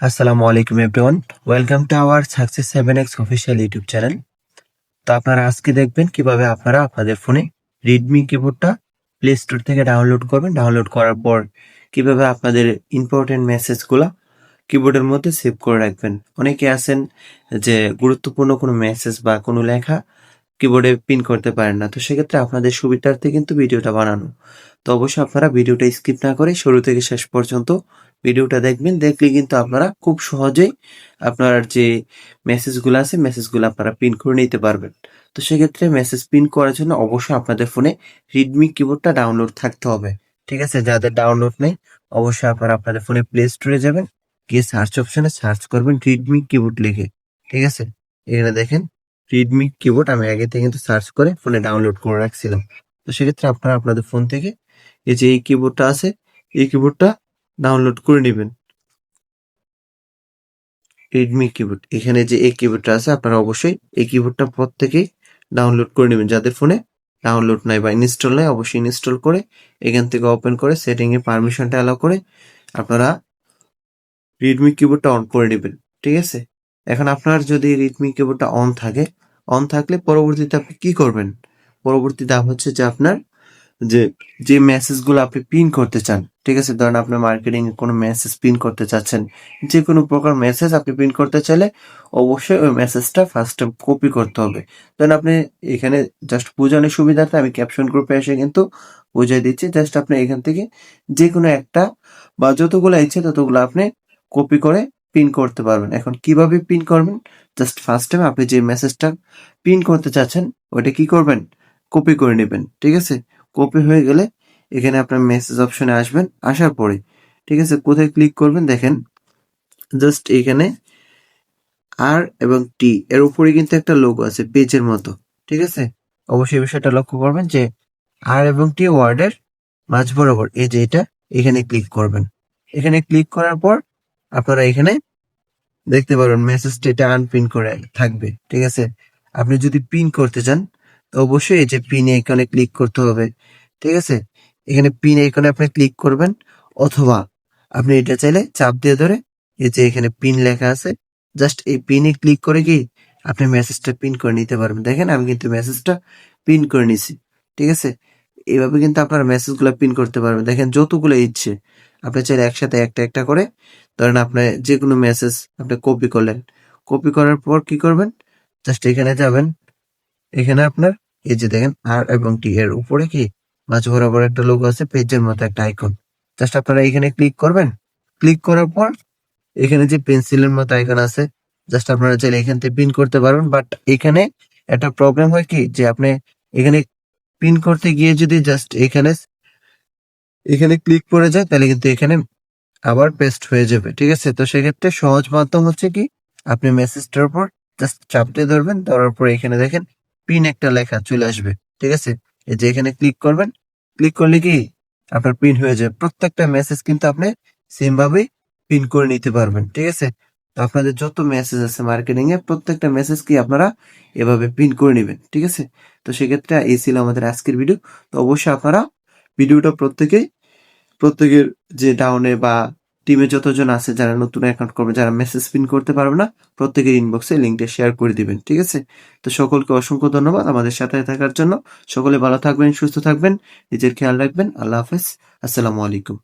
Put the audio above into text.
আসসালামু আলাইকুম everyone, welcome to our success 7x official YouTube channel. তো আপনারা আজকে দেখবেন কিভাবে আপনারা আপনাদের ফোনে রেডমি কিবোর্ডটা প্লে স্টোর থেকে ডাউনলোড করবেন। ডাউনলোড করার পর কিভাবে আপনাদের ইম্পর্টেন্ট মেসেজগুলো কিবোর্ডের মধ্যে সেভ করে রাখবেন। অনেকে আছেন যে গুরুত্বপূর্ণ কোনো মেসেজ বা কোনো লেখা কিবোর্ডে পিন করতে পারেন না, তো সেক্ষেত্রে আপনাদের সুবিধার্থে কিন্তু ভিডিওটা বানানো। তো অবশ্যই আপনারা ভিডিওটা স্কিপ না করে শুরু থেকে শেষ পর্যন্ত ভিডিওটা দেখবেন। দেখলে কিন্তু আপনারা খুব সহজেই আপনার যে মেসেজগুলো আছে মেসেজগুলো আপনারা পিন করে নিতে পারবেন। তো সেক্ষেত্রে মেসেজ পিন করার জন্য অবশ্যই আপনাদের ফোনে রেডমি কিবোর্ডটা ডাউনলোড থাকতে হবে। ঠিক আছে, যাদের ডাউনলোড নেই অবশ্যই আপনারা আপনাদের ফোনে প্লে স্টোরে যাবেন, গিয়ে সার্চ অপশনে সার্চ করবেন রেডমি কিবোর্ড লিখে। ঠিক আছে, এখানে দেখেন রেডমি কিবোর্ড আমি আগে থেকে কিন্তু সার্চ করে ফোনে ডাউনলোড করে রাখছিলাম। তো সেক্ষেত্রে আপনারা আপনাদের ফোন থেকে এই যে এই কিবোর্ডটা আছে এই কিবোর্ডটা ডাউনলোড করে নেবেন। রেডমি কিবোর্ড, এখানে যে এই কিবোর্ডটা আছে আপনারা অবশ্যই এই কিবোর্ডটা প্রত্যেকেই ডাউনলোড করে নেবেন। যাদের ফোনে ডাউনলোড নাই বা ইনস্টল নাই অবশ্যই ইনস্টল করে এখান থেকে ওপেন করে সেটিং এ পারমিশনটা অ্যালাউ করে আপনারা রেডমি কিবোর্ডটা অন করে নেবেন। ঠিক আছে, এখন আপনার যদি রেডমি কিবোর্ডটা অন থাকলে পরবর্তীতে আপনি কি করবেন? পরবর্তী ধাপ হচ্ছে যে আপনার যে যে মেসেজগুলো আপনি পিন করতে চান। ঠিক আছে, ধরেন আপনি মার্কেটিং এ কোনো মেসেজ পিন করতে চাচ্ছেন, যে কোনো প্রকার মেসেজ আপনি পিন করতে চাইলে অবশ্যই ওই মেসেজটা ফার্স্ট কপি করতে হবে। ধরেন আপনি এখানে জাস্ট বোঝানোর সুবিধার্থে আমি ক্যাপশন গ্রুপে এসে কিন্তু বুঝিয়ে দিচ্ছি। জাস্ট আপনি এখান থেকে যে কোনো একটা বা যতগুলো ইচ্ছে ততগুলো আপনি কপি করে পিন করতে পারবেন। এখন কিভাবে পিন করবেন? জাস্ট ফার্স্ট টাইম আপনি যে মেসেজটা পিন করতে চাচ্ছেন ওইটা কি করবেন? কপি করে নেবেন। ঠিক আছে, কপি হয়ে গেলে এখানে আপনার মেসেজ অপশনে আসবেন। আসার পরে ঠিক আছে কোথায় ক্লিক করবেন দেখেন, জাস্ট এখানে আর এবং টি এর উপরে কিন্তু একটা লোগো আছে পেজের মতো। ঠিক আছে, অবশ্যই এই বিষয়টা লক্ষ্য করবেন যে আর এবং টি ওয়ার্ডের মাঝ বরাবর এই যে এটা এখানে ক্লিক করবেন। এখানে ক্লিক করার পর আপনারা এখানে দেখতে পারবেন মেসেজটা এটা আনপিন করে থাকবে। ঠিক আছে, আপনি যদি পিন করতে চান তো অবশ্যই এই যে পিন আইকনে ক্লিক করতে হবে। ঠিক আছে, এখানে পিন আইকনে আপনি ক্লিক করবেন, অথবা আপনি এটা চাইলে চাপ দিয়ে ধরে এই যে এখানে পিন লেখা আছে জাস্ট এই পিনে ক্লিক করে কি আপনি মেসেজটা পিন করে নিতে পারবেন। দেখেন আমি কিন্তু মেসেজটা পিন করে নিছি। ঠিক আছে, এইভাবে কিন্তু আপনারা মেসেজগুলো পিন করতে পারবেন। দেখেন যতগুলো ইচ্ছে আপনি চাইলে একসাথে একটা একটা করে ধরেন আপনি যে কোনো মেসেজ আপনি কপি করলেন, কপি করার পর কি করবেন? জাস্ট এখানে যাবেন, এখানে আপনার এই যে দেখেন আর এবং টি এর উপরে কি মাঝ বরাবর একটা লোগো আছে পেজের মতো একটা আইকন। জাস্ট আপনারা এখানে ক্লিক করবেন। ক্লিক করার পর এখানে যে পেন্সিলের মতো আইকন আছে জাস্ট আপনারা চাইলে এখান থেকে পিন করতে পারবেন। বাট এখানে একটা প্রবলেম হয় কি যে আপনি এখানে পিন করতে গিয়ে যদি জাস্ট এখানে এখানে ক্লিক করে যায় তাহলে কিন্তু এখানে আবার পেস্ট হয়ে যাবে। ঠিক আছে, তো সেক্ষেত্রে সহজ মাধ্যম হচ্ছে কি আপনি মেসেজটার উপর জাস্ট চাপ দিয়ে ধরবেন, ধরার পর এখানে দেখেন পিন একটা লেখা চলে আসবে। ঠিক আছে, এই যে এখানে ক্লিক করবেন, ক্লিক করলে কি আপনার পিন হয়ে যাবে। প্রত্যেকটা মেসেজ কিন্তু আপনি সেম ভাবে পিন করে নিতে পারবেন। ঠিক আছে, তো আপনাদের যত মেসেজ আছে মার্কেটিং এ প্রত্যেকটা মেসেজ কি আপনারা এভাবে পিন করে নেবেন। ঠিক আছে, তো সেক্ষেত্রে এই ছিল আমাদের আজকের ভিডিও। তো অবশ্যই আপনারা ভিডিওটা প্রত্যেকের যে ডাউনে বা টিমে যতজন আছে যারা নতুন অ্যাকাউন্ট করবে, যারা মেসেজ পিন করতে পারবে না, প্রত্যেকের ইনবক্সে লিঙ্কটা শেয়ার করে দিবেন। ঠিক আছে, তো সকলকে অসংখ্য ধন্যবাদ আমাদের সাথে থাকার জন্য। সকলে ভালো থাকবেন, সুস্থ থাকবেন, নিজের খেয়াল রাখবেন। আল্লাহ হাফেজ, আসসালামু আলাইকুম।